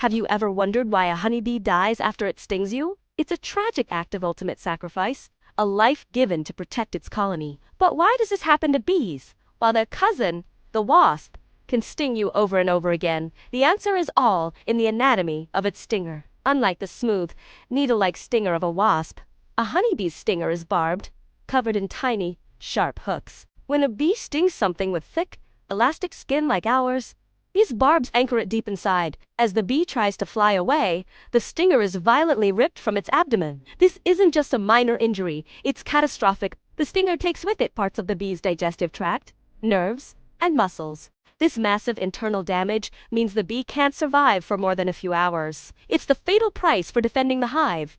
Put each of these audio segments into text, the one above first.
Have you ever wondered why a honeybee dies after it stings you? It's a tragic act of ultimate sacrifice, a life given to protect its colony. But why does this happen to bees, while their cousin, the wasp, can sting you over and over again? The answer is all in the anatomy of its stinger. Unlike the smooth, needle-like stinger of a wasp, a honeybee's stinger is barbed, covered in tiny, sharp hooks. When a bee stings something with thick, elastic skin like ours, these barbs anchor it deep inside. As the bee tries to fly away, the stinger is violently ripped from its abdomen. This isn't just a minor injury, it's catastrophic. The stinger takes with it parts of the bee's digestive tract, nerves, and muscles. This massive internal damage means the bee can't survive for more than a few hours. It's the fatal price for defending the hive.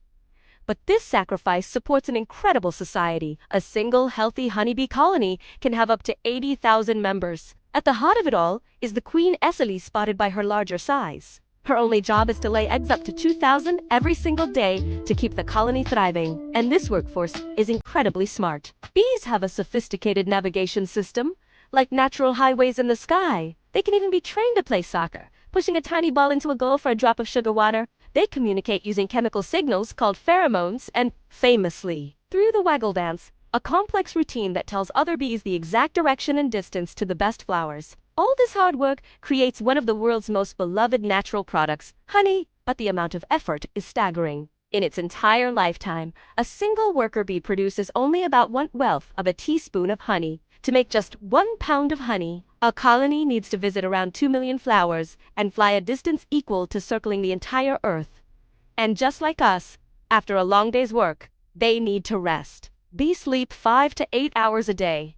But this sacrifice supports an incredible society. A single healthy honeybee colony can have up to 80,000 members. At the heart of it all is the queen Esily, spotted by her larger size. Her only job is to lay eggs up to 2,000 every single day to keep the colony thriving. And this workforce is incredibly smart. Bees have a sophisticated navigation system, like natural highways in the sky. They can even be trained to play soccer, pushing a tiny ball into a goal for a drop of sugar water. They communicate using chemical signals called pheromones and, famously, through the waggle dance, a complex routine that tells other bees the exact direction and distance to the best flowers. All this hard work creates one of the world's most beloved natural products, honey, but the amount of effort is staggering. In its entire lifetime, a single worker bee produces only about 1/12 of a teaspoon of honey. To make just 1 pound of honey, a colony needs to visit around 2 million flowers and fly a distance equal to circling the entire earth. And just like us, after a long day's work, they need to rest. Bees sleep 5 to 8 hours a day,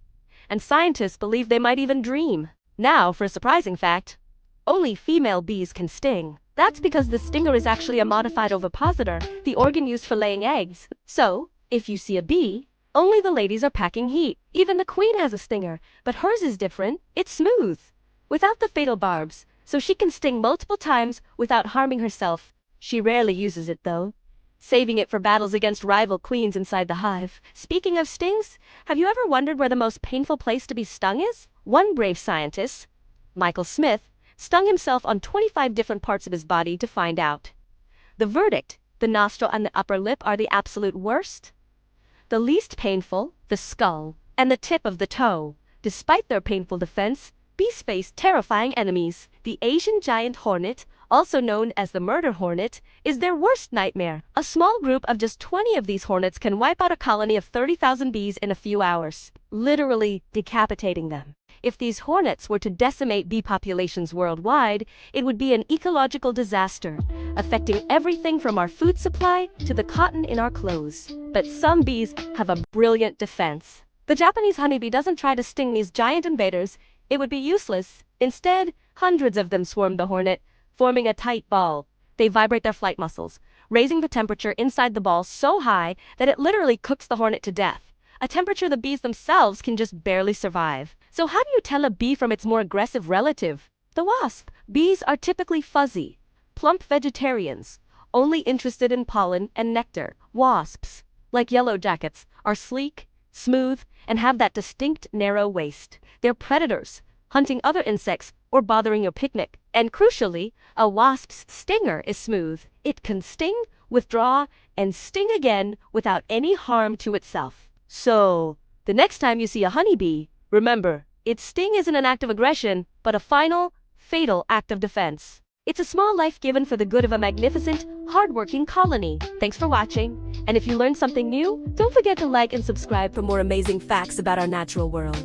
and scientists believe they might even dream. Now, for a surprising fact, only female bees can sting. That's because the stinger is actually a modified ovipositor, the organ used for laying eggs. So, if you see a bee, only the ladies are packing heat. Even the queen has a stinger, but hers is different. It's smooth, without the fatal barbs, so she can sting multiple times without harming herself. She rarely uses it though, saving it for battles against rival queens inside the hive. Speaking of stings, have you ever wondered where the most painful place to be stung is? One brave scientist, Michael Smith, stung himself on 25 different parts of his body to find out. The verdict: the nostril and the upper lip are the absolute worst. The least painful, the skull, and the tip of the toe. Despite their painful defense, bees face terrifying enemies. The Asian Giant Hornet, also known as the murder hornet, is their worst nightmare. A small group of just 20 of these hornets can wipe out a colony of 30,000 bees in a few hours, literally decapitating them. If these hornets were to decimate bee populations worldwide, it would be an ecological disaster, affecting everything from our food supply to the cotton in our clothes. But some bees have a brilliant defense. The Japanese honeybee doesn't try to sting these giant invaders. It would be useless. Instead, hundreds of them swarm the hornet, forming a tight ball. They vibrate their flight muscles, raising the temperature inside the ball so high that it literally cooks the hornet to death, a temperature the bees themselves can just barely survive. So how do you tell a bee from its more aggressive relative, the wasp? Bees are typically fuzzy, plump vegetarians, only interested in pollen and nectar. Wasps, like yellow jackets, are sleek, smooth, and have that distinct narrow waist. They're predators, hunting other insects or bothering your picnic. And crucially, a wasp's stinger is smooth. It can sting, withdraw, and sting again without any harm to itself. So, the next time you see a honeybee, remember, its sting isn't an act of aggression, but a final, fatal act of defense. It's a small life given for the good of a magnificent, hardworking colony. Thanks for watching, and if you learned something new, don't forget to like and subscribe for more amazing facts about our natural world.